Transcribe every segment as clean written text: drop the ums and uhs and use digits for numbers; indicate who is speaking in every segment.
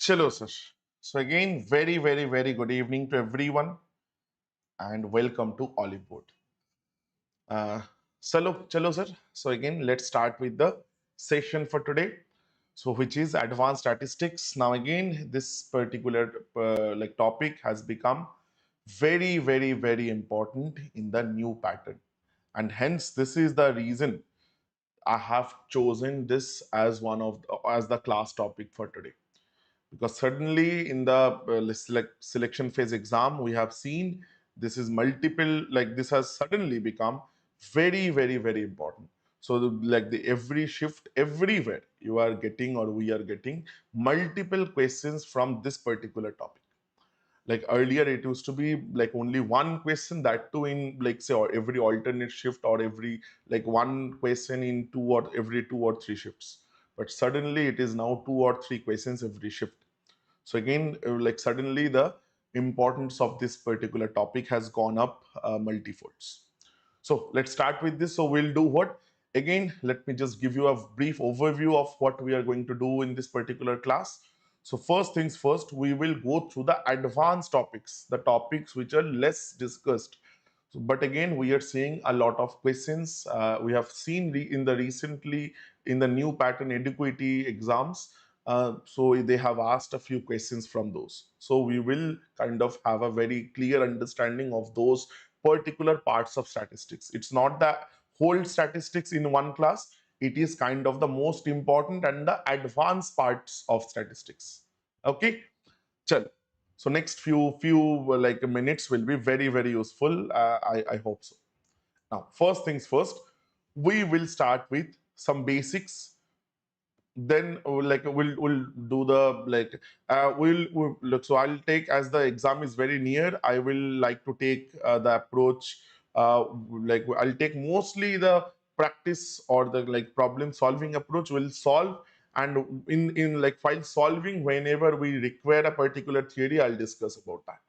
Speaker 1: Chalo, sir. So again, very good evening to everyone and welcome to Oliveboard. Uh, chalo, sir. So again, let's start with the session for today. So which is advanced statistics. Now again, this particular topic has become very important in the new pattern, and hence this is the reason I have chosen this as as the class topic for today. Because suddenly in the selection phase exam we have seen this is multiple, like this has suddenly become very important. So the every shift, everywhere you are getting or we are getting multiple questions from this particular topic. Like earlier it used to be like only one question, that too in like say or every alternate shift, or every like one question in two or every 2 or 3 shifts. But suddenly it is now 2 or 3 questions every shift. So again, like suddenly the importance of this particular topic has gone up multifolds. So let's start with this. So we'll do what? Again, let me just give you a brief overview of what we are going to do in this particular class. So first things first, we will go through the advanced topics, the topics which are less discussed. So, but again, we are seeing a lot of questions. We have seen in the recently in the new pattern Eduquity exams. So they have asked a few questions from those. So we will kind of have a very clear understanding of those particular parts of statistics. It's not the whole statistics in one class. It is kind of the most important and the advanced parts of statistics. Okay, chal. So next few like minutes will be very useful. I hope so. Now, first things first, we will start with some basics. Then we'll do the we'll look. So I'll take, as the exam is very near, I will like to take the approach, like I'll take mostly the practice or the like problem solving approach. Will solve, and in like while solving, whenever we require a particular theory, I'll discuss about that.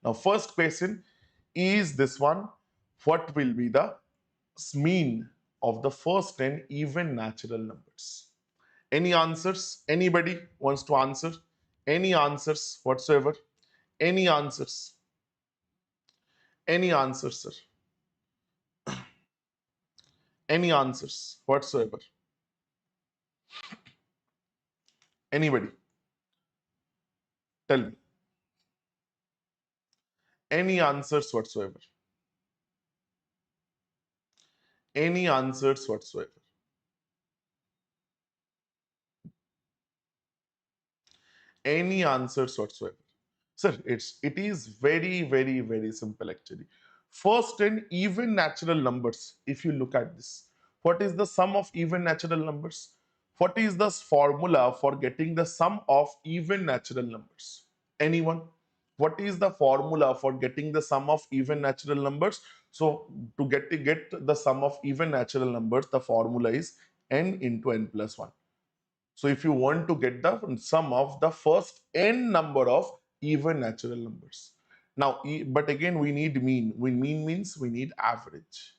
Speaker 1: Now first question is this one: what will be the mean of the first 10 even natural numbers? Any answers? Anybody wants to answer? Any answers whatsoever? Any answers? Any answers, sir? Any answers whatsoever? Anybody? Tell me. Any answers whatsoever? Any answers whatsoever? Any answers whatsoever? Sir, it is very simple actually. First 10 even natural numbers. If you look at this, what is the sum of even natural numbers? What is the formula for getting the sum of even natural numbers? Anyone? What is the formula for getting the sum of even natural numbers? So to get the sum of even natural numbers, the formula is n into n plus 1. So if you want to get the sum of the first n number of even natural numbers. Now, but again, we need mean. Mean means we need average,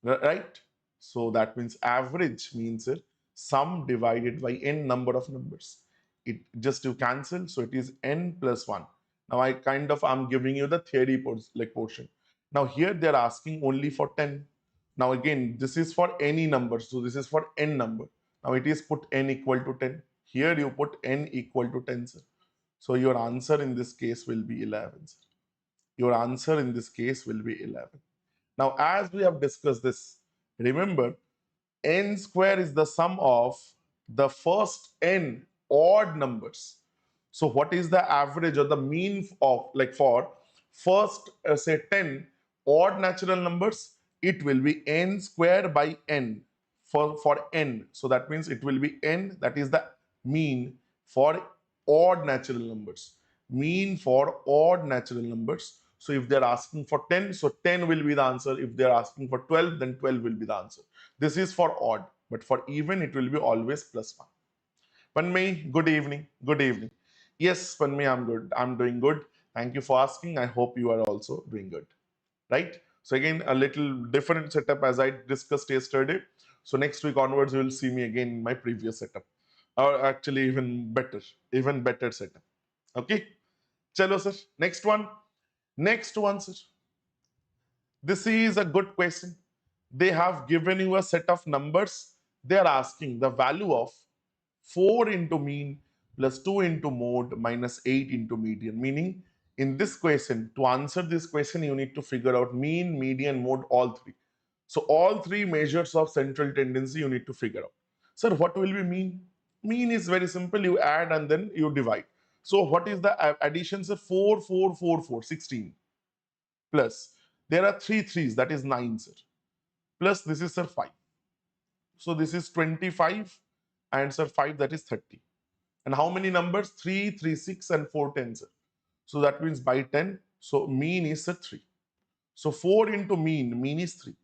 Speaker 1: right? So that means average means sum divided by n number of numbers. It just to cancel, so it is n plus 1. Now I'm giving you the theory portion. Now here they're asking only for 10. Now again, this is for any number, so this is for n number. Now it is put n equal to 10. Here you put n equal to 10, sir. So your answer in this case will be 11, sir. Your answer in this case will be 11. Now, as we have discussed this, remember, n square is the sum of the first n odd numbers. So what is the average or the mean of, like, for first say 10 odd natural numbers? It will be n square by n for n. So that means it will be n, that is the mean for odd natural numbers. Mean for odd natural numbers. So if they're asking for 10, so 10 will be the answer. If they're asking for 12, then 12 will be the answer. This is for odd, but for even, it will be always plus 1. Panmay, good evening. Good evening. Yes, Panmay, I'm good. I'm doing good. Thank you for asking. I hope you are also doing good. Right? So again, a little different setup as I discussed yesterday. So next week onwards, you will see me again in my previous setup. or actually even better setup. Okay, chalo sir. Next one, sir. This is a good question. They have given you a set of numbers. They are asking the value of 4 into mean plus 2 into mode minus 8 into median. Meaning, in this question, to answer this question, you need to figure out mean, median, mode, all three. So, all three measures of central tendency you need to figure out. Sir, what will be mean? Mean is very simple. You add and then you divide. So, what is the addition? Sir, 4, 4, 4, 4, 16 plus. There are three threes, that is 9, sir. Plus, this is, sir, 5. So, this is 25 and, sir, 5, that is 30. And how many numbers? 3, 3, 6, and 4 tens. So that means by 10. So mean is a 3. So 4 into mean is 3.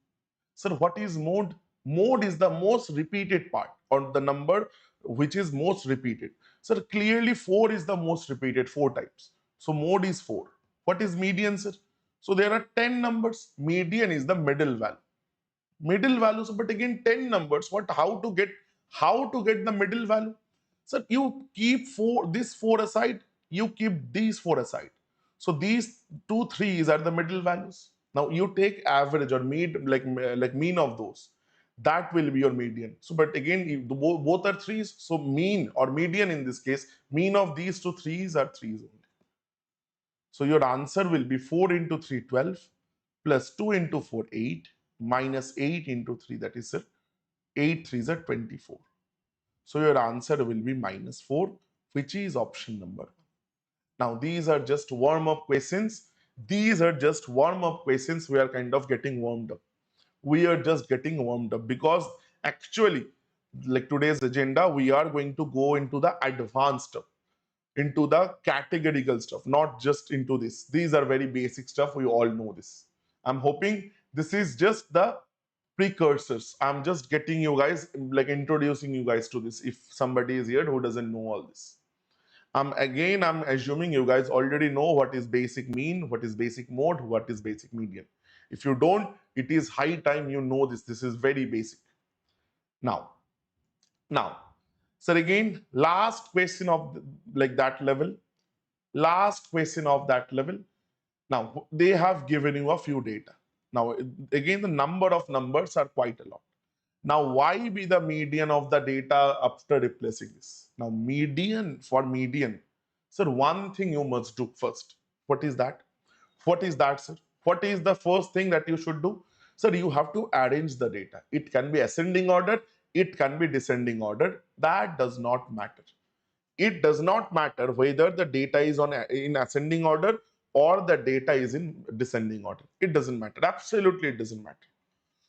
Speaker 1: Sir, what is mode? Mode is the most repeated part or the number which is most repeated. Sir, clearly 4 is the most repeated 4 times. So mode is 4. What is median, sir? So there are 10 numbers. Median is the middle value. Middle values, but again 10 numbers. How to get the middle value? So you keep this four aside, you keep these four aside. So these two threes are the middle values. Now you take average or like mean of those. That will be your median. So, but again, if both are threes, so mean or median in this case, mean of these two threes are threes only. So your answer will be 4 into 3, 12, plus 2 into 4, 8, minus 8 into 3, that is 8 threes are 24. So your answer will be minus 4, which is option number 1. Now, these are just warm-up questions. These are just warm-up questions. We are kind of getting warmed up. We are just getting warmed up because actually, like today's agenda, we are going to go into the advanced stuff, into the categorical stuff, not just into this. These are very basic stuff. We all know this. I'm hoping this is just the precursors. I'm just getting you guys, like introducing you guys to this. If somebody is here who doesn't know all this, I'm assuming you guys already know what is basic mean, what is basic mode, what is basic median. If you don't, it is high time you know this. This is very basic. Now, sir, again, last question of like that level. Last question of that level. Now, they have given you a few data. Now, again, the number of numbers are quite a lot. Now, why be the median of the data after replacing this? Now, for median, sir, one thing you must do first. What is that? What is that, sir? What is the first thing that you should do? Sir, you have to arrange the data. It can be ascending order, it can be descending order. That does not matter. It does not matter whether the data is in ascending order or the data is in descending order. It doesn't matter. Absolutely, it doesn't matter.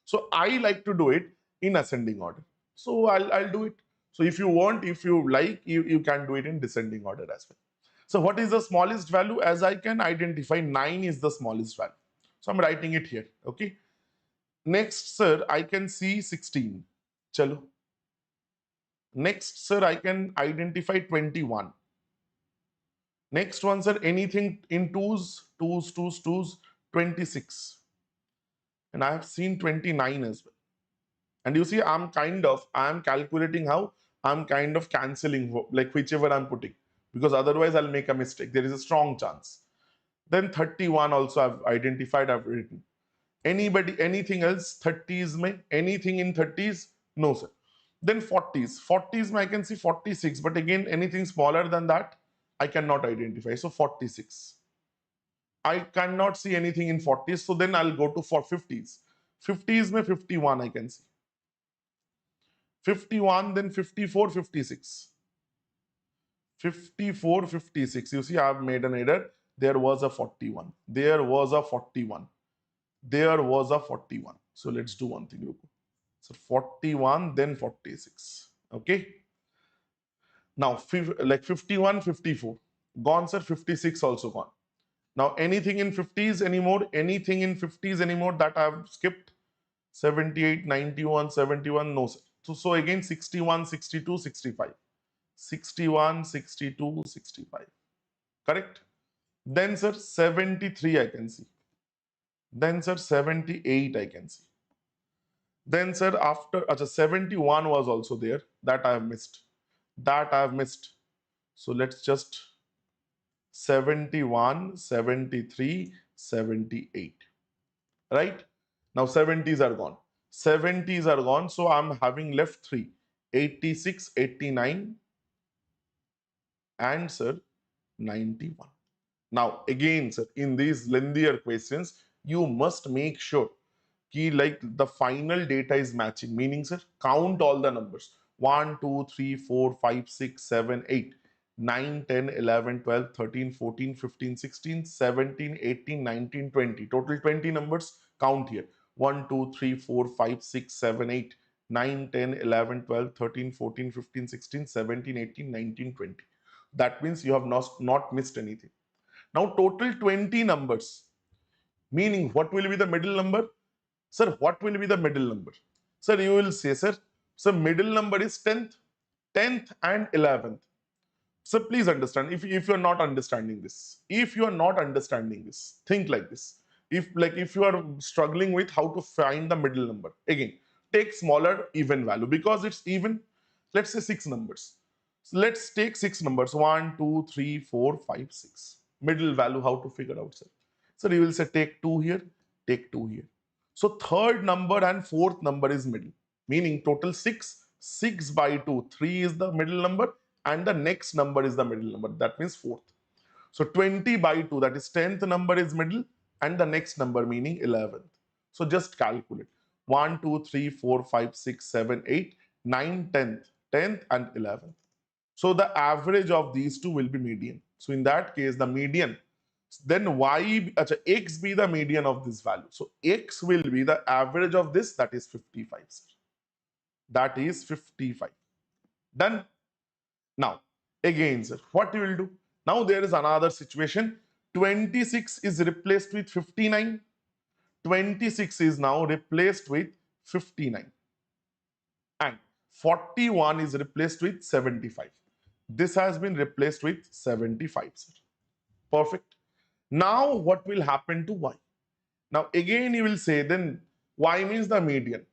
Speaker 1: So I like to do it in ascending order. So I'll do it. So if you want, if you like, you can do it in descending order as well. So what is the smallest value? As I can identify, 9 is the smallest value. So I'm writing it here. Okay. Next, sir, I can see 16. Chalo. Next, sir, I can identify 21. Next one, sir, anything in twos, 26. And I have seen 29 as well. And you see, I'm calculating how I'm kind of canceling like whichever I'm putting, because otherwise I'll make a mistake. There is a strong chance. Then 31 also I've identified, I've written. Anybody, anything else? 30s, anything in 30s? No, sir. Then 40s. 40s, I can see 46, but again, anything smaller than that, I cannot identify. So 46. I cannot see anything in 40s, so then I'll go to for 50s. 50s, 51, I can see. 51, then 54, 56. 54, 56. You see, I've made an error. There was a 41. There was a 41. There was a 41. So let's do one thing. So 41, then 46. Okay. Now, like 51, 54. Gone, sir. 56 also gone. Now, anything in 50s anymore? Anything in 50s anymore that I've skipped? 78, 91, 71. No, sir. So again, 61, 62, 65. 61, 62, 65. Correct? Then, sir, 73 I can see. Then, sir, 78 I can see. Then, sir, after 71 was also there. That I have missed. that I've missed. So let's just 71, 73, 78. Right? Now 70s are gone. 70s are gone. So I'm having left three: 86, 89, and sir, 91. Now, again, sir, in these lengthier questions, you must make sure कि like the final data is matching, meaning sir, count all the numbers: 1, 2, 3, 4, 5, 6, 7, 8, 9, 10, 11, 12, 13, 14, 15, 16, 17, 18, 19, 20. Total 20 numbers. Count here: 1, 2, 3, 4, 5, 6, 7, 8, 9, 10, 11, 12, 13, 14, 15, 16, 17, 18, 19, 20. That means you have not missed anything. Now total 20 numbers, meaning what will be the middle number? Sir, what will be the middle number? Sir, you will say, sir, so middle number is 10th, 10th and 11th. So please understand, if you're not understanding this, think like this. If you are struggling with how to find the middle number, again, take smaller even value because it's even. Let's say six numbers. So let's take six numbers: 1, 2, 3, 4, 5, 6. Middle value, how to figure out, sir? So you will say take two here, take two here. So third number and fourth number is middle, meaning total six. 6 by 2, 3 is the middle number, and the next number is the middle number. That means fourth. So 20 by 2, that is 10th number is middle, and the next number meaning 11th. So just calculate: 1, 2, 3, 4, 5, 6, 7, 8, 9, 10th, 10th and 11th. So the average of these two will be median. So in that case, the median, then y, x be the median of this value. So x will be the average of this, that is 55. That is 55. Done. Now, again, sir, what you will do? Now there is another situation. 26 is replaced with 59. 26 is now replaced with 59. And 41 is replaced with 75. This has been replaced with 75, sir. Perfect. Now what will happen to y? Now again you will say, then y means the median.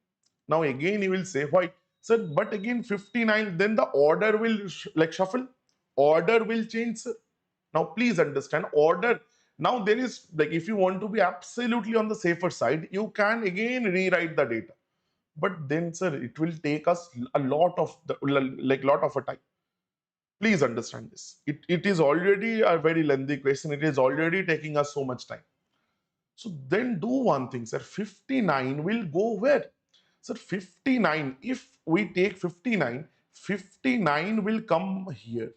Speaker 1: Now again you will say, why? Sir, but again 59, then the order will shuffle. Order will change, sir. Now please understand, order. Now there is, like, if you want to be absolutely on the safer side, you can again rewrite the data. But then, sir, it will take us a lot of a time. Please understand this. It is already a very lengthy question. It is already taking us so much time. So then do one thing, sir. 59 will go where? Sir, 59, if we take 59, 59 will come here.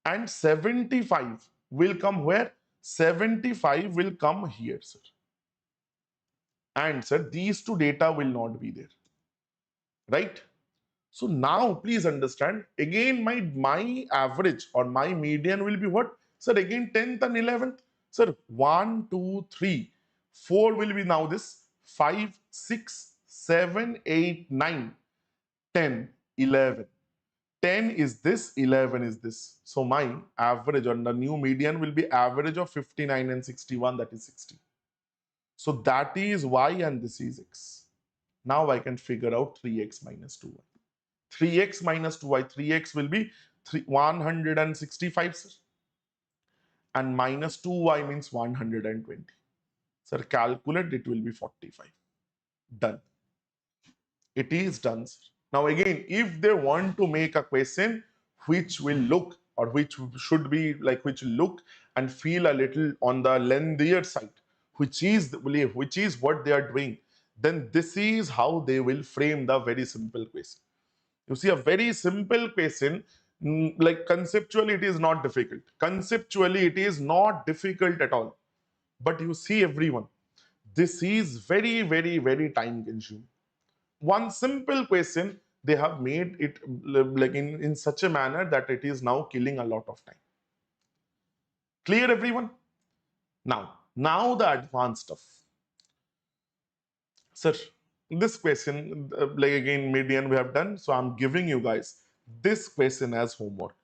Speaker 1: And 75 will come where? 75 will come here, sir. And sir, these two data will not be there. Right? So now please understand, again my average or my median will be what? Sir, again 10th and 11th. Sir, 1, 2, 3, 4 will be now this, 5, 6, 7, 8, 9, 10, 11. 10 is this, 11 is this. So my average on the new median will be average of 59 and 61, that is 60. So that is y and this is x. Now I can figure out 3x minus 2y. 3x minus 2y, 3x will be 165, sir. And minus 2y means 120. Sir, calculate, it will be 45. Done. It is done, sir. Now again, if they want to make a question which will look, or which should be like, which will look and feel a little on the lengthier side, which is what they are doing, then this is how they will frame the very simple question. You see, a very simple question, like conceptually, it is not difficult. Conceptually, it is not difficult at all. But you see, everyone, this is very, very, very time consuming. One simple question, they have made it like in such a manner that it is now killing a lot of time. Clear, everyone? Now the advanced stuff. Sir, this question, like again, median we have done. So I'm giving you guys this question as homework.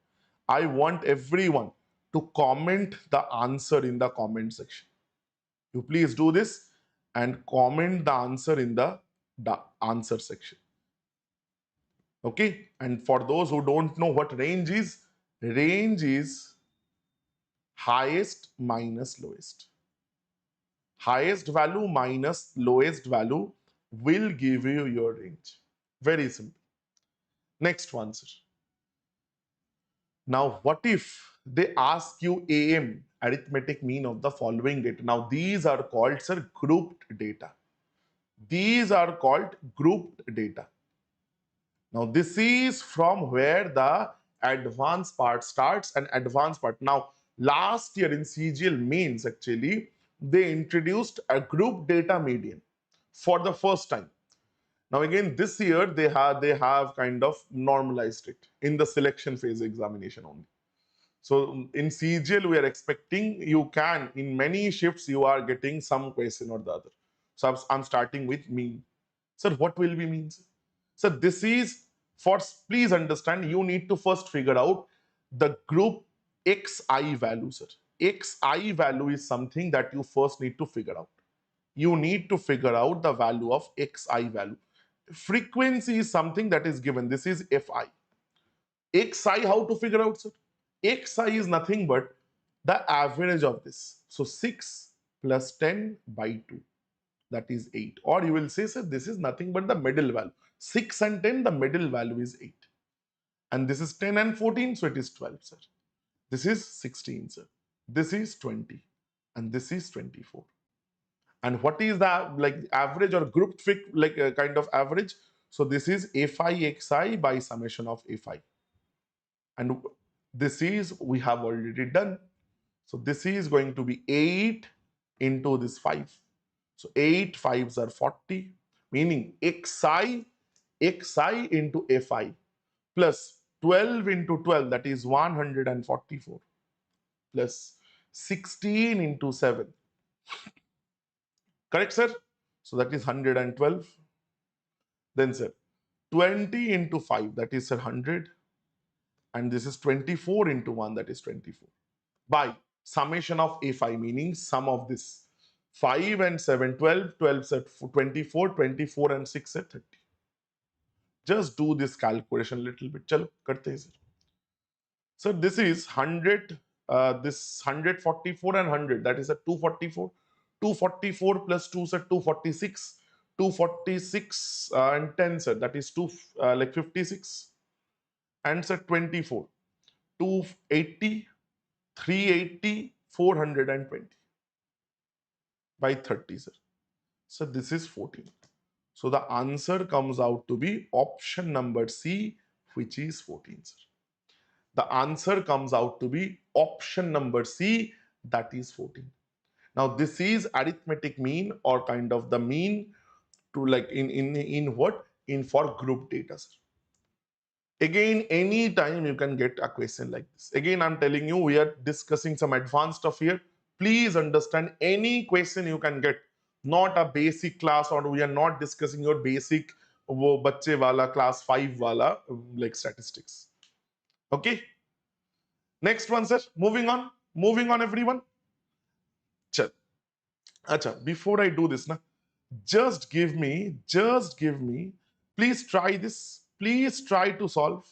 Speaker 1: I want everyone to comment the answer in the comment section. You please do this and comment the answer in the answer section. Okay, and for those who don't know what range is highest minus lowest. Highest value minus lowest value will give you your range. Very simple. Next one, sir. Now, what if they ask you AM, arithmetic mean of the following data? Now, these are called, sir, grouped data. These are called grouped data. Now, this is from where the advanced part starts and advanced part. Now, last year in CGL mains, actually, they introduced a group data median for the first time. Now, again, this year they have kind of normalized it in the selection phase examination only. So in CGL, we are expecting you can, in many shifts, you are getting some question or the other. So I'm starting with mean. Sir, what will be means? So this is for, please understand, you need to first figure out the group xi value, sir. Xi value is something that you first need to figure out. You need to figure out the value of xi value. Frequency is something that is given. This is fi. Xi, how to figure out, sir? Xi is nothing but the average of this. So 6 plus 10 by 2, that is 8. Or you will say, sir, this is nothing but the middle value. 6 and 10, the middle value is 8. And this is 10 and 14, so it is 12, sir. This is 16, sir. This is 20. And this is 24. And what is the like average or grouped like kind of average? So this is fi xi by summation of fi. And this is, we have already done. So this is going to be 8 into this 5. So 8 5s are 40, meaning xi into fi plus 12 into 12, that is 144, plus 16 into 7. Correct, sir? So that is 112. Then, sir, 20 into 5, that is, sir, 100. And this is 24 into 1, that is 24. By summation of fi, meaning sum of this 5 and 7, 12, 12 set 24, 24 and 6 set 30. Just do this calculation a little bit. Chalo, karte hain, sir. So this is 100, this 144 and 100, that is a 244. 244 plus 2 sir, 246. 246 and 10 sir, that is 2 like 56. And sir, 24. 280, 380, 420 by 30, sir. So this is 14. So the answer comes out to be option number C, which is 14, sir. The answer comes out to be option number C, that is 14. Now this is arithmetic mean, or kind of the mean to like in what? In for group data, sir. Again, anytime you can get a question like this. Again, I'm telling you, we are discussing some advanced stuff here. Please understand, any question you can get, not a basic class, or we are not discussing your basic wo bacche wala class 5 wala like statistics. Okay. Next one, sir. Moving on. Moving on, everyone. Chal. Acha, before I do this, na, just give me, please try this. Please try to solve.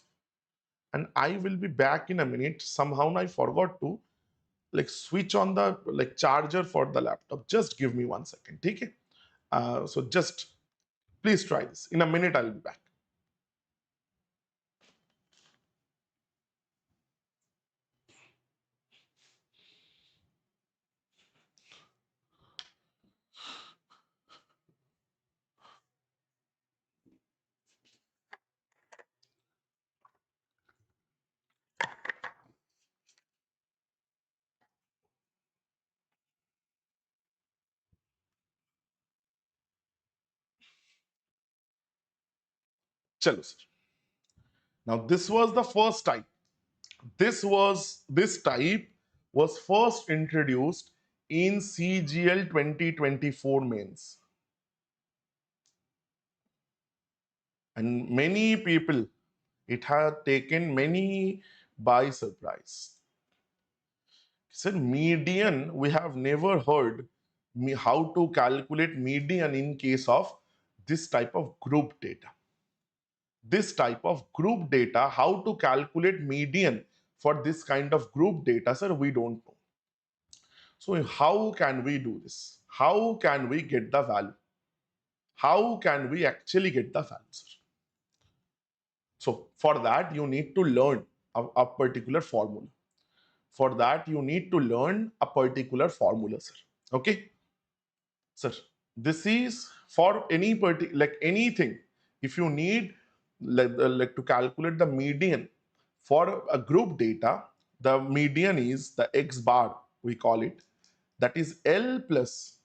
Speaker 1: And I will be back in a minute. Somehow I forgot to like switch on the like charger for the laptop. Just give me 1 second. Okay? So just please try this. In a minute, I'll be back. Chalo, sir. Now this was the first type. This type was first introduced in CGL 2024 mains. And many people, it had taken many by surprise. Sir, median, we have never heard how to calculate median in case of this type of group data. this type of group data, how to calculate median for this kind of group data, sir, we don't know. So how can we do this? How can we get the value? How can we actually get the value, sir? So for that, you need to learn a particular formula. For that, you need to learn a particular formula, sir. Okay, sir. This is for any like anything. If you need like to calculate the median for a group data, the median is the X bar, we call it. That is L plus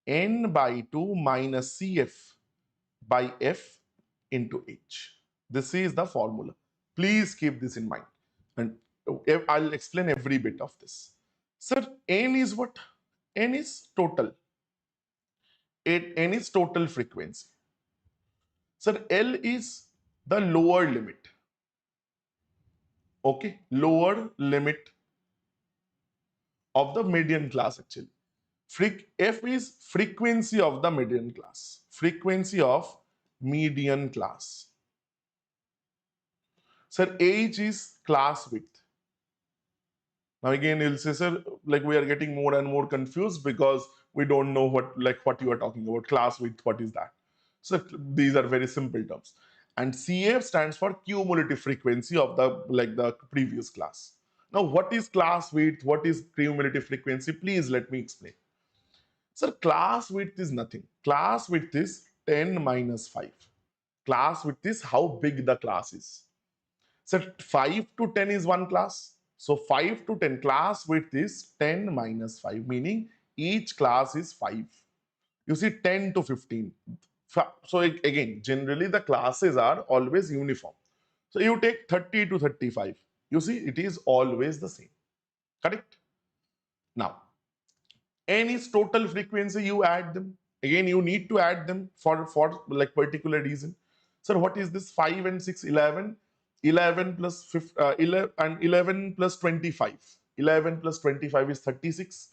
Speaker 1: N by 2 minus CF by F into H. This is the formula. Please keep this in mind. And I'll explain every bit of this. Sir, N is what? N is total. N is total frequency. Sir, L is the lower limit. Okay, lower limit of the median class actually. F is frequency of the median class. Frequency of median class. Sir, H is class width. Now again, you'll say, sir, like we are getting more and more confused because we don't know what you are talking about. Class width, what is that? So these are very simple terms. And CF stands for cumulative frequency of the previous class. Now, what is class width? What is cumulative frequency? Please let me explain. Sir, class width is nothing. Class width is 10 minus 5. Class width is how big the class is. So 5 to 10 is one class. So 5 to 10 class width is 10 minus 5, meaning each class is 5. You see 10 to 15. So again, generally the classes are always uniform. So you take 30 to 35. You see it is always the same. Correct? Now, N is total frequency, you add them. Again, you need to add them for like particular reason. So what is this? 5 and 6, 11. 11 plus 11 and 11 plus 25. 11 plus 25 is 36.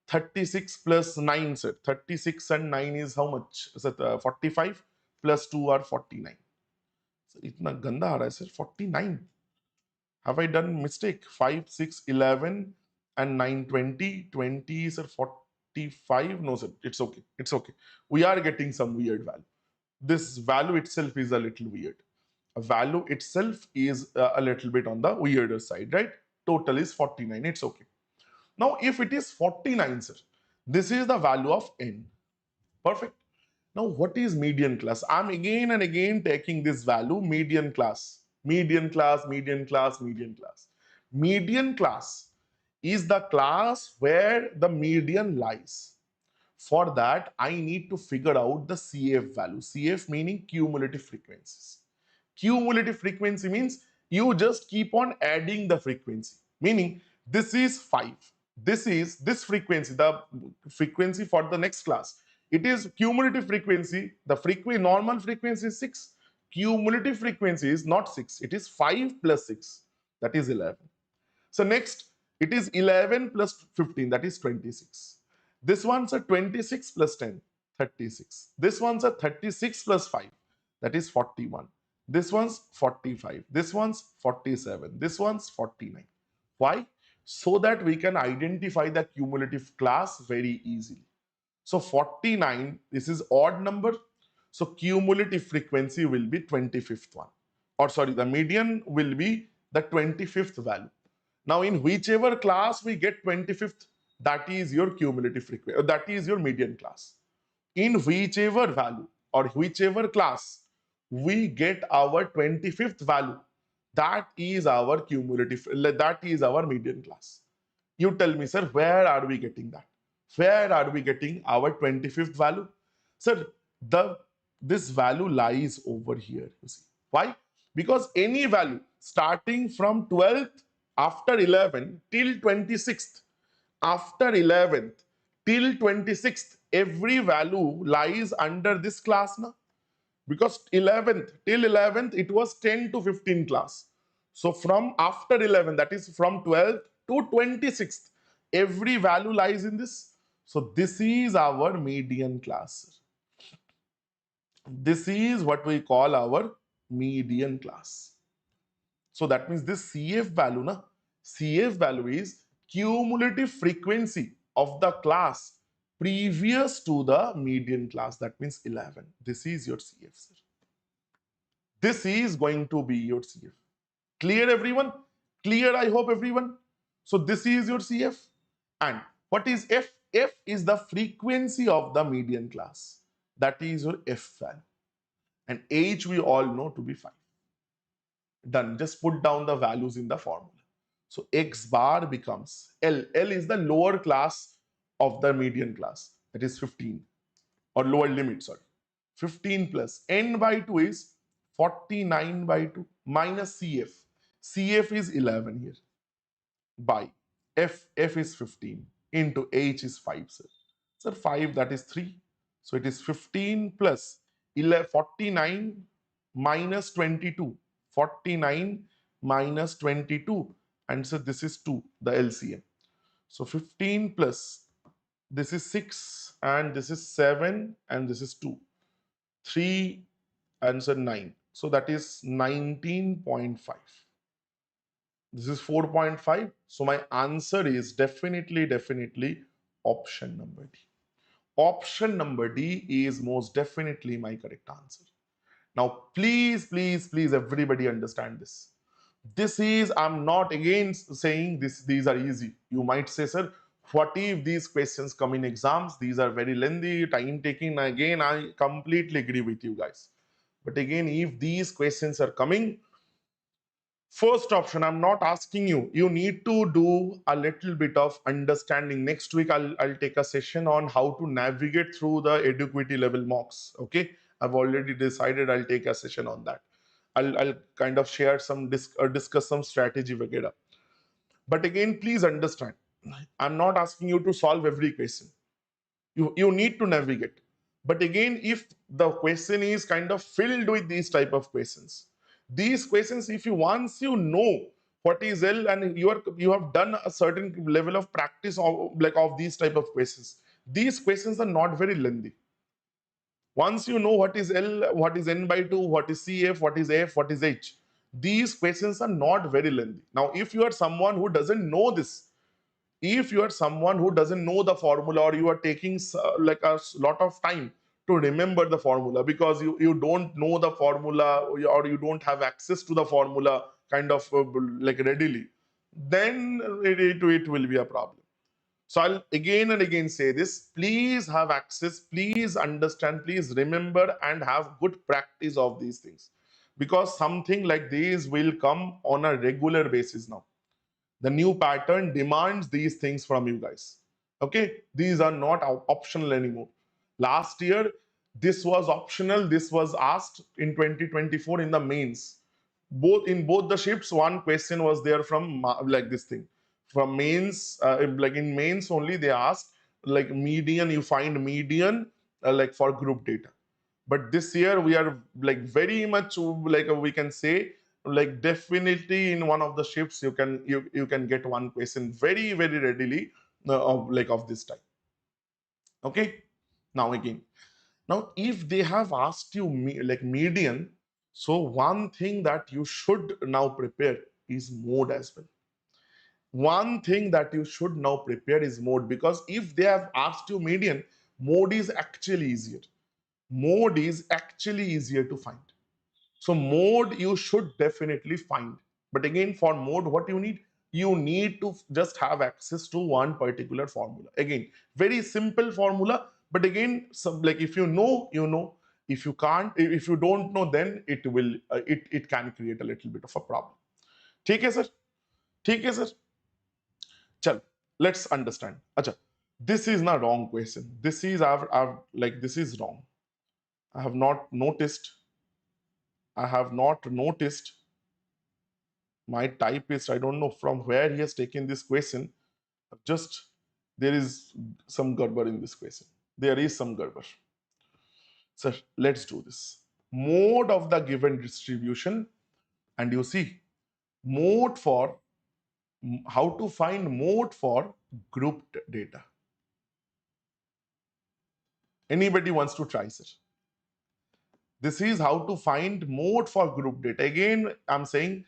Speaker 1: 36 plus 9, sir. 36 and 9 is how much? Is it 45 plus 2 are 49. So itna ganda aa raha hai, sir. 49. Have I done mistake? 5, 6, 11 and 9, 20. 20 is 45. No, sir. It's okay. It's okay. We are getting some weird value. This value itself is a little weird. A value itself is a little bit on the weirder side, right? Total is 49. It's okay. Now, if it is 49, sir, this is the value of N. Perfect. Now, what is median class? I'm again and again taking this value, median class. Median class, median class, median class. Median class is the class where the median lies. For that, I need to figure out the CF value. CF meaning cumulative frequencies. Cumulative frequency means you just keep on adding the frequency. Meaning, this is 5. This is this frequency, the frequency for the next class. It is cumulative frequency. The normal frequency is 6. Cumulative frequency is not 6. It is 5 plus 6. That is 11. So next, it is 11 plus 15. That is 26. This one's a 26 plus 10. 36. This one's a 36 plus 5. That is 41. This one's 45. This one's 47. This one's 49. Why? So that we can identify the cumulative class very easily. So 49, this is odd number. So cumulative frequency will be 25th one. Or sorry, the median will be the 25th value. Now in whichever class we get 25th, that is your cumulative frequency, that is your median class. In whichever value or whichever class we get our 25th value, that is our cumulative, that is our median class. You tell me, sir, where are we getting that? Where are we getting our 25th value? Sir, this value lies over here, you see. Why? Because any value starting from 12th after 11 till 26th, after 11th till 26th, every value lies under this class now. Because 11th till 11th, it was 10 to 15 class. So from after 11, that is from 12th to 26th, every value lies in this. So this is our median class. This is what we call our median class. So that means this CF value, na, CF value is cumulative frequency of the class previous to the median class. That means 11. This is your CF, sir. This is going to be your CF. Clear, everyone? Clear, I hope, everyone. So this is your CF. And what is F? F is the frequency of the median class. That is your F value. And H we all know to be 5. Done. Just put down the values in the formula. So X bar becomes L. L is the lower class of the median class. That is 15, or lower limit, sorry. 15 plus N by 2 is 49 by 2 minus CF. CF is 11 here, by F. F is 15 into H is 5, sir. Sir, 5, that is 3. So it is 15 plus 49 minus 22. 49 minus 22. And so this is 2, the LCM. So 15 plus, this is 6, and this is 7, and this is 2. 3, and so 9. So that is 19.5. This is 4.5. So my answer is definitely option number D. Option number D is most definitely my correct answer. Now, please, everybody understand this. This is, I'm not again saying these are easy. You might say, sir, what if these questions come in exams? These are very lengthy, time taking. Again, I completely agree with you guys. But again, if these questions are coming, first option, I'm not asking you. You need to do a little bit of understanding. Next week, I'll take a session on how to navigate through the Eduquity level mocks. Okay, I've already decided I'll take a session on that. I'll kind of share some discuss some strategy, vagera. But again, please understand, I'm not asking you to solve every question. You need to navigate. But again, if the question is kind of filled with these type of questions, these questions, if you once you know what is L and you have done a certain level of practice of these type of questions, these questions are not very lengthy. Once you know what is L, what is N by 2, what is CF, what is F, what is H, these questions are not very lengthy. Now, if you are someone who doesn't know this, if you are someone who doesn't know the formula, or you are taking like a lot of time to remember the formula because you don't know the formula, or you don't have access to the formula kind of like readily, then it will be a problem. So I'll again and again say this, please have access, please understand, please remember, and have good practice of these things, because something like these will come on a regular basis now. The new pattern demands these things from you guys. Okay, these are not optional anymore. Last year, this was optional. This was asked in 2024 in the mains. Both the shifts, one question was there from like this thing from mains. Like in mains only, they asked like median. You find median like for group data. But this year we are like very much like we can say like definitely in one of the shifts you can get one question very readily of this type. Okay, now again, now if they have asked you like median, so one thing that you should now prepare is mode as well. One thing that you should now prepare is mode, because if they have asked you median, mode is actually easier. Mode is actually easier to find. So mode you should definitely find. But again, for mode, what you need? You need to just have access to one particular formula. Again, very simple formula. But again, some, like if you know, you know. If you can't, if you don't know, then it will it can create a little bit of a problem. ठीक है sir? ठीक है sir? चल, let's understand. अच्छा, this is not wrong question. This is I've like this is wrong. I have not noticed. I have not noticed my typist. I don't know from where he has taken this question. Just there is some garbar in this question. There is some garbar. So let's do this. Mode of the given distribution, and you see mode for how to find mode for grouped data. Anybody wants to try, sir? This is how to find mode for group data. Again, I'm saying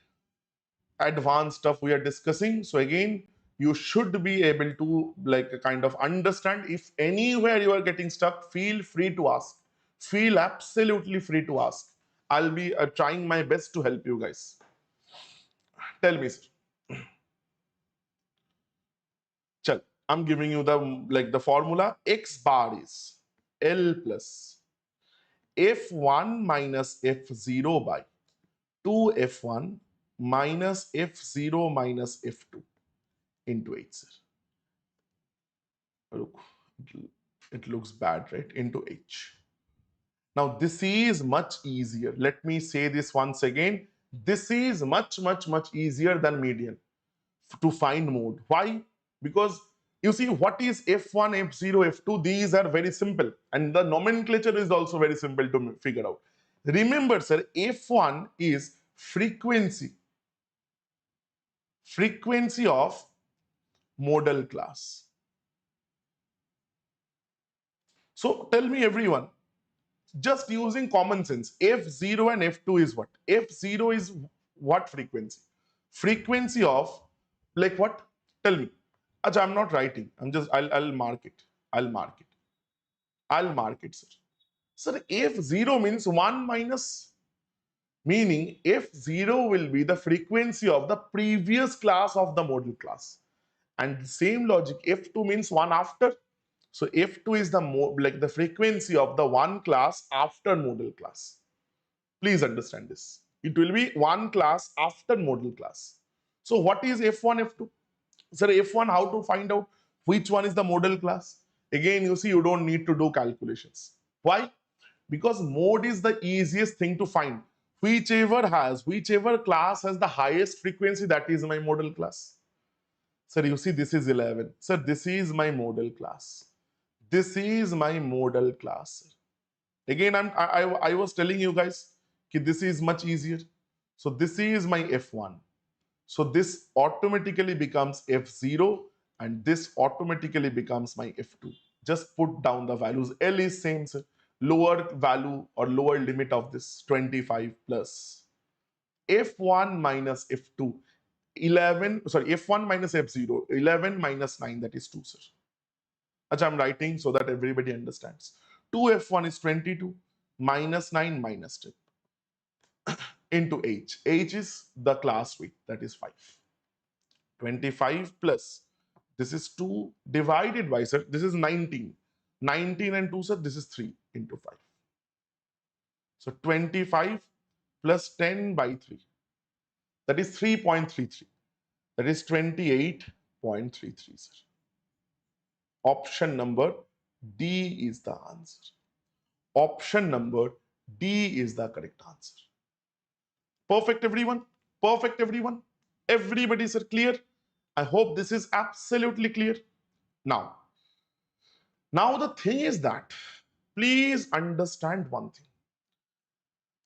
Speaker 1: advanced stuff we are discussing. So again, you should be able to like kind of understand. If anywhere you are getting stuck, feel free to ask. Feel absolutely free to ask. I'll be trying my best to help you guys. Tell me, sir. Chal, I'm giving you the like the formula. X bar is L plus F1 minus F0 by 2F1 minus F0 minus F2 into H, sir. Look, it looks bad, right? Into H. Now, this is much easier. Let me say this once again. This is much easier than median to find mode. Why? Because you see, what is F1, F0, F2? These are very simple. And the nomenclature is also very simple to figure out. Remember, sir, F1 is frequency of model class. So tell me, everyone, just using common sense, F0 and F2 is what? F0 is what frequency? Frequency of like what? Tell me. Acha, I'm not writing. I'll mark it. I'll mark it. I'll mark it, sir. Sir, F0 means 1 minus, meaning F0 will be the frequency of the previous class of the model class. And same logic, F2 means 1 after. So F2 is the like the frequency of the one class after model class. Please understand this. It will be one class after model class. So what is F1, F2? Sir, F1, how to find out which one is the model class? Again, you see, you don't need to do calculations. Why? Because mode is the easiest thing to find. Whichever class has the highest frequency, that is my model class. Sir, you see, this is 11. Sir, this is my model class. This is my model class. Again, I was telling you guys that this is much easier. So this is my F1. So this automatically becomes F0 and this automatically becomes my F2. Just put down the values. L is same, sir. Lower value or lower limit of this 25 plus F1 minus F2. 11, sorry, F1 minus F0, 11 minus 9, that is 2, sir. Achha, I'm writing so that everybody understands. 2F1 is 22 minus 9 minus 10 into H. H is the class weight, that is 5. 25 plus, this is 2 divided by, sir, this is 19. 19 and 2, sir, this is 3 into 5. So 25 plus 10 by 3, that is 3.33. That is 28.33, sir. Option number D is the answer. Option number D is the correct answer. Perfect, everyone? Perfect, everyone? Everybody, sir, clear? I hope this is absolutely clear. Now the thing is that, please understand one thing.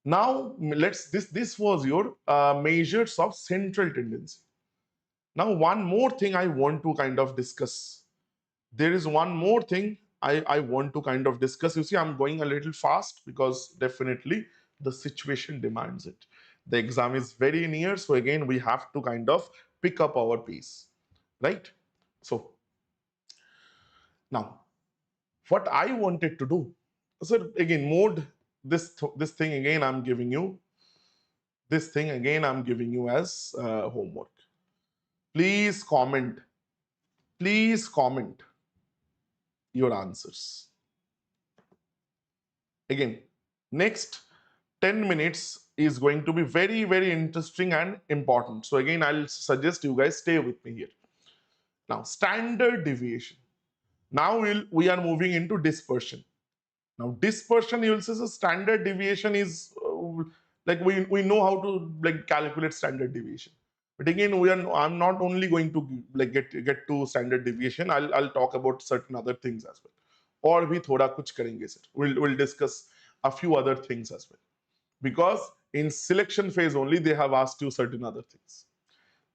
Speaker 1: Now, this was your measures of central tendency. Now, one more thing I want to kind of discuss. There is one more thing I want to kind of discuss. You see, I'm going a little fast because definitely the situation demands it. The exam is very near. So again, we have to kind of pick up our pace, right? So now, what I wanted to do, so again, mode, this thing again, I'm giving you, this thing again, I'm giving you as homework. Please comment your answers. Again, next 10 minutes is going to be very interesting and important. So again, I'll suggest you guys stay with me here. Now, standard deviation. Now we are moving into dispersion. Now, dispersion, you will say, so standard deviation is like we know how to like calculate standard deviation. But again, I'm not only going to like get to standard deviation. I'll talk about certain other things as well. Or we thoda kuch karenge, sir. We'll discuss a few other things as well. Because in selection phase only, they have asked you certain other things.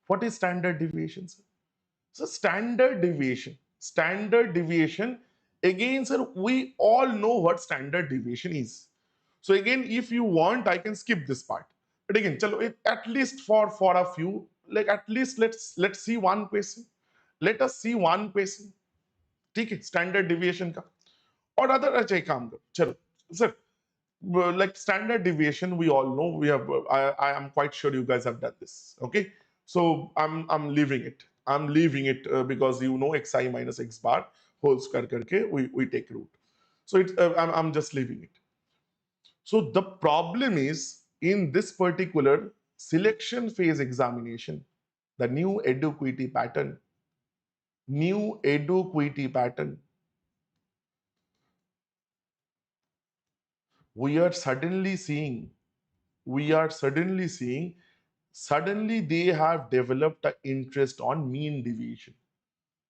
Speaker 1: What is standard deviation, sir? So standard deviation, again, sir, we all know what standard deviation is. So again, if you want, I can skip this part. But again, chalo, at least for a few, like at least let's see one question. Let us see one question. ठीक है, standard deviation का. और other अच्छा एक काम करो, चलो, sir. Like standard deviation, we all know. We have. I am quite sure you guys have done this. Okay, so I'm leaving it. I'm leaving it because you know xi minus x bar whole square करके we take root. So it's I'm just leaving it. So the problem is in this particular selection phase examination, the new Eduquity pattern, we are suddenly seeing, suddenly they have developed an interest on mean deviation.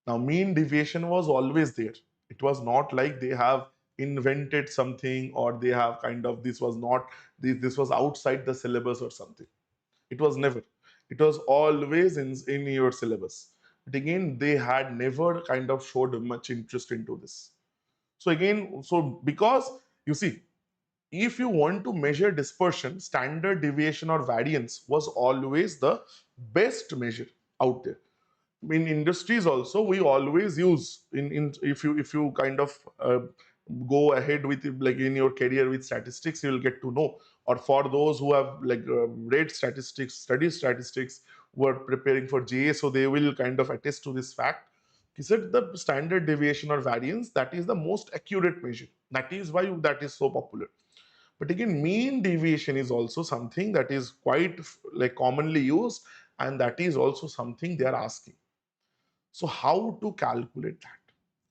Speaker 1: Now, mean deviation was always there. It was not like they have invented something or they have kind of this was not this was outside the syllabus or something. It was never. It was always in your syllabus. But again, they had never kind of showed much interest into this. So again, so because you see, if you want to measure dispersion, standard deviation or variance was always the best measure out there. In industries also, we always use in if you kind of go ahead with it, like in your career with statistics, you will get to know. Or for those who have like read statistics, study statistics, who are preparing for GA, so they will kind of attest to this fact. Is it the standard deviation or variance that is the most accurate measure? That is why that is so popular. But again, mean deviation is also something that is quite like commonly used, and that is also something they are asking. So how to calculate that?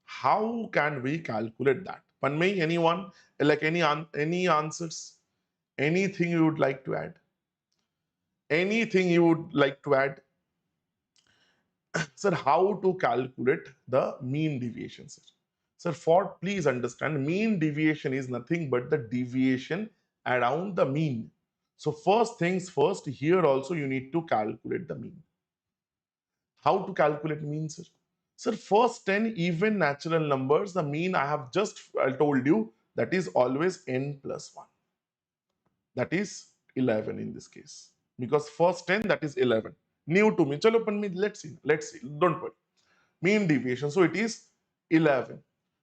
Speaker 1: How can we calculate that? Panmay, anyone? Like any answers? Anything you would like to add? Anything you would like to add? Sir, how to calculate the mean deviation, sir? Sir, for please understand, mean deviation is nothing but the deviation around the mean. So first things first, here also you need to calculate the mean. How to calculate mean, sir? Sir, first 10 even natural numbers, the mean I have just told you, that is always n plus 1. That is 11 in this case. Because first 10, that is 11. New to me. Chalo, let's see. Let's see. Don't worry. Mean deviation. So it is 11.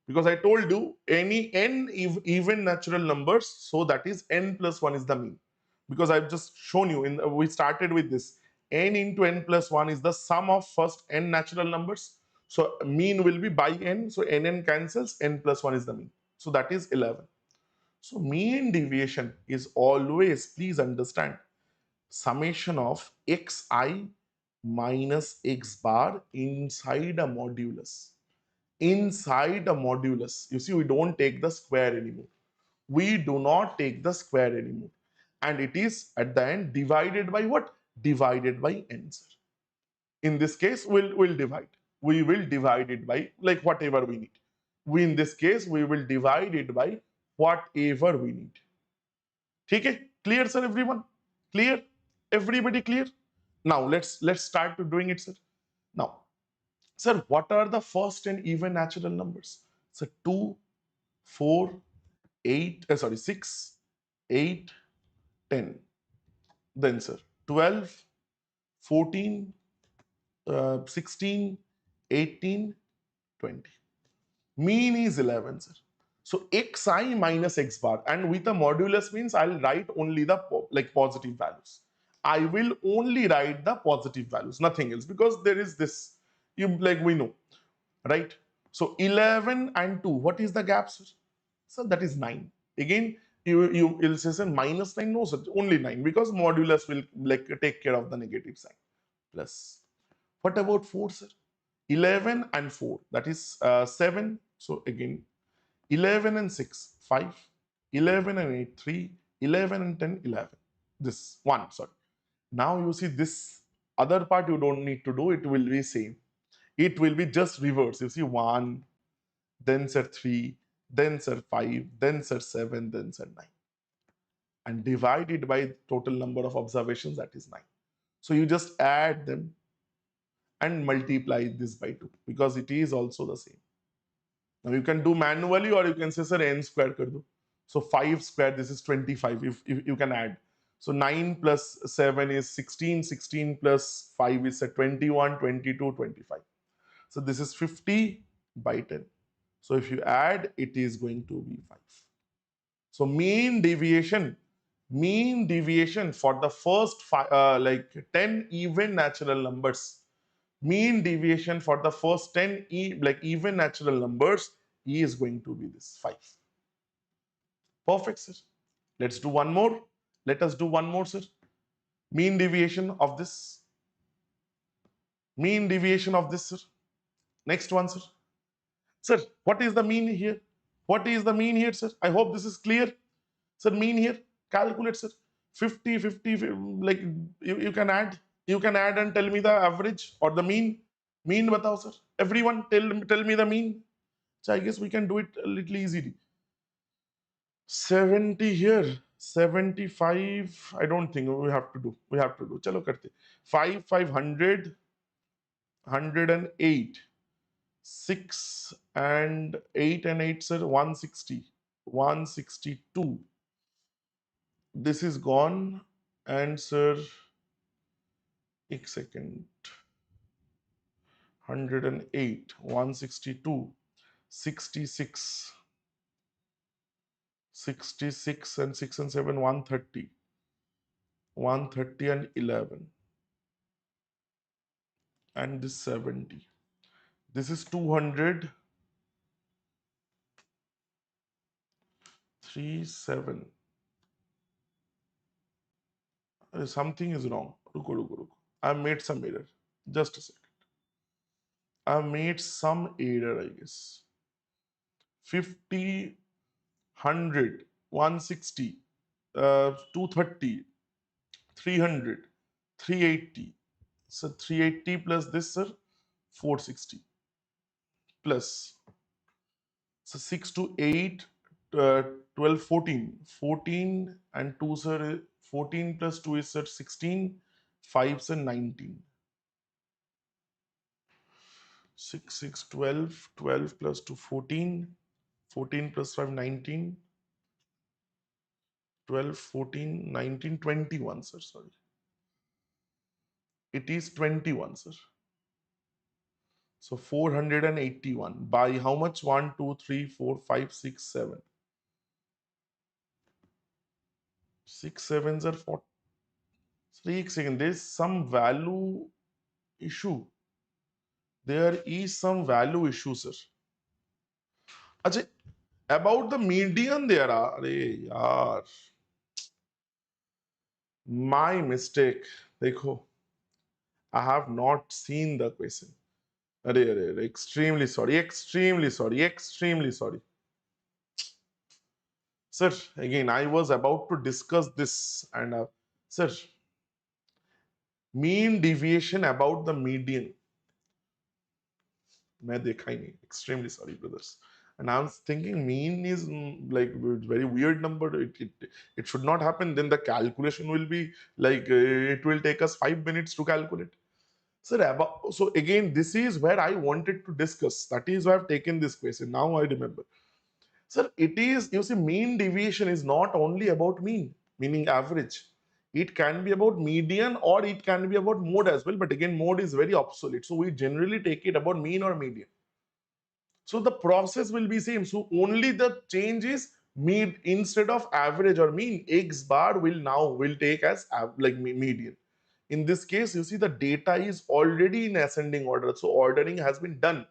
Speaker 1: Because I told you any n even natural numbers, so that is n plus 1 is the mean. Because I've just shown you, we started with this. N into n plus 1 is the sum of first n natural numbers. So mean will be by n. So n cancels, n plus 1 is the mean. So that is 11. So mean deviation is always, please understand, summation of xi minus x bar inside a modulus. Inside a modulus. You see, we don't take the square anymore. We do not take the square anymore. And it is at the end divided by what? Divided by n, sir. In this case, we'll divide. We will divide it by like whatever we need. We in this case, we will divide it by whatever we need. Okay? Clear, sir, everyone? Clear? Everybody clear? Now let's start to doing it, sir. Now, sir, what are the first and even natural numbers? So 2, 4, 8, 6, 8, 10. Then, sir, 12, 14, 16, 18, 20. Mean is 11, sir. So xi minus x bar, and with a modulus means I'll write only the like positive values. I will only write the positive values, nothing else, because there is this, you like we know, right? So 11 and 2, what is the gap, sir? So that is 9. Again, you'll say, sir, minus 9, no, sir, only 9, because modulus will like take care of the negative sign. Plus, what about 4, sir? 11 and 4, that is 7. So again, 11 and 6, 5. 11 and 8, 3. 11 and 10, 11. This one, sorry. Now you see this other part you don't need to do, it will be same. It will be just reverse. You see 1, then sir 3, then sir 5, then sir 7, then sir 9. And divide it by total number of observations, that is 9. So you just add them and multiply this by 2, because it is also the same. Now you can do manually, or you can say, sir, n square kar do. So 5 square, this is 25, if you can add. So 9 plus 7 is 16, 16 plus 5 is a 21, 22, 25. So this is 50 by 10. So if you add, it is going to be 5. So mean deviation for the first like 10 even natural numbers, mean deviation for the first 10 like even natural numbers is going to be this 5. Perfect, sir. Let's do one more. Let us do one more, sir. Mean deviation of this. Mean deviation of this, sir. Next one, sir. Sir, what is the mean here? What is the mean here, sir? I hope this is clear. Sir, mean here. Calculate, sir. 50, 50, like you can add. You can add and tell me the average or the mean. Mean batao, sir. Everyone tell me the mean. So I guess we can do it a little easily. 70 here. 75. I don't think we have to do. We have to do. Chalo karte. 500, 108. 6 and 8 and 8, sir. 160. 162. This is gone. And sir, एक second. 108, 162, 66, 66 and 6 and 7, 130, 130 and 11, and this 70. This is 200, 3, 7. Something is wrong. Ruko, ruko, ruko. I made some error. Just a second. I made some error, I guess. 50, 100, 160, 230, 300, 380. So 380 plus this, sir, 460 plus. So 6 to 8, 12, 14. 14 and 2, sir, 14 plus 2 is, sir, 16. 5, sir, 19. 6, 6, 12. 12 plus 2, 14. 14 plus 5, 19. 12, 14, 19, 21, sir, sorry. It is 21, sir. So 481 by how much? 1, 2, 3, 4, 5, 6, 7. 6 sevens are 40. 3 second. There is some value issue. There is some value issue, sir. Achha, about the median there are. Arey yaar. My mistake. Dekho. I have not seen the question. Arey, extremely sorry. Extremely sorry. Extremely sorry. Sir, again, I was about to discuss this and sir, mean deviation about the median. मैं देखा ही नहीं. Extremely sorry, brothers. And I was thinking mean is like very weird number. It should not happen. Then the calculation will be like it will take us 5 minutes to calculate. So again, this is where I wanted to discuss. That is why I've taken this question. Now I remember. Sir, it is, you see, mean deviation is not only about mean, meaning average. It can be about median or it can be about mode as well. But again, mode is very obsolete. So we generally take it about mean or median. So the process will be same. So only the change is mean instead of average or mean. X bar will take as like median. In this case, you see the data is already in ascending order. So ordering has been done.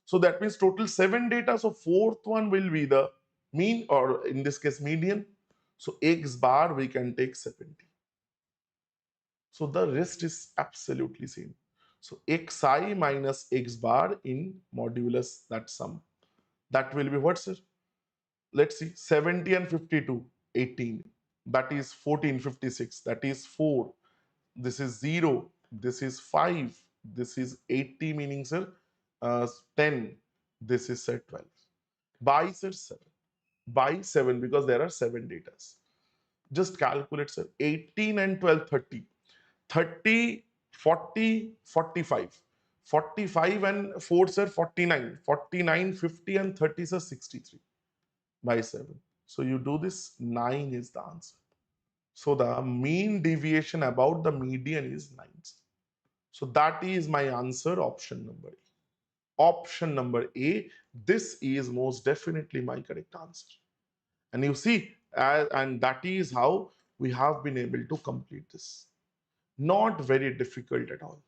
Speaker 1: So that means total 7 data. So fourth one will be the mean, or in this case median. So X bar we can take 70. So the rest is absolutely same. So xi minus x bar in modulus, that sum. That will be what, sir? Let's see. 70 and 52, 18. That is 14, 56. That is 4. This is 0. This is 5. This is 80, meaning, sir, 10. This is, sir, 12. By, sir, 7. By 7 because there are 7 data. Just calculate, sir. 18 and 12, 30. 30, 40, 45. 45 and 4, sir, 49. 49, 50 and 30, sir, 63 by 7. So you do this, 9 is the answer. So the mean deviation about the median is 9. So that is my answer, option number A. Option number A, this is most definitely my correct answer. And you see, and that is how we have been able to complete this. Not very difficult at all.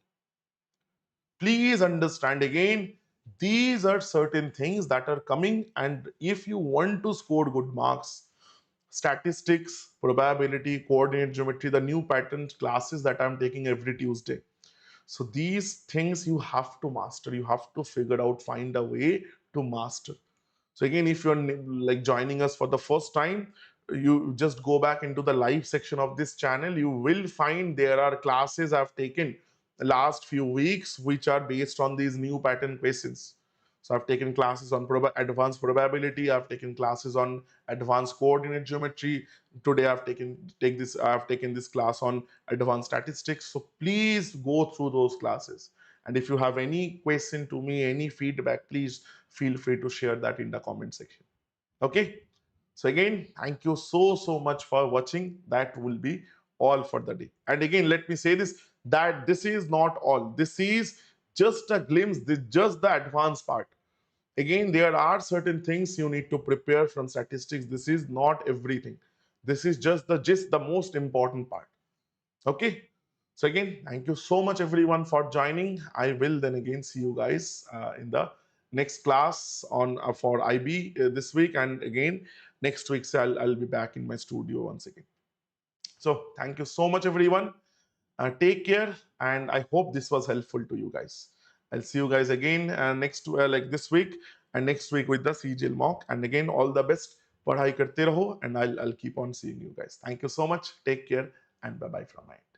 Speaker 1: Please understand again, these are certain things that are coming, and if you want to score good marks, statistics, probability, coordinate geometry, the new pattern classes that I'm taking every Tuesday. So these things you have to master, you have to figure out, find a way to master. So again, if you're like joining us for the first time, you just go back into the live section of this channel. You will find there are classes I've taken the last few weeks, which are based on these new pattern questions. So I've taken classes on advanced probability. I've taken classes on advanced coordinate geometry. Today I've taken this class on advanced statistics. So please go through those classes. And if you have any question to me, any feedback, please feel free to share that in the comment section. Okay. So again, thank you so much for watching. That will be all for the day. And again, let me say this, that this is not all. This is just a glimpse, this just the advanced part. Again, there are certain things you need to prepare from statistics. This is not everything. This is just the most important part. Okay. So again, thank you so much everyone for joining. I will then again see you guys in the next class on for IB this week, and again next week. So I'll be back in my studio once again. So thank you so much everyone. Take care, and I hope this was helpful to you guys. I'll see you guys again next like this week, and next week with the CGL mock. And again, all the best. पढ़ाई करते रहो, and I'll keep on seeing you guys. Thank you so much. Take care, and bye bye from my end.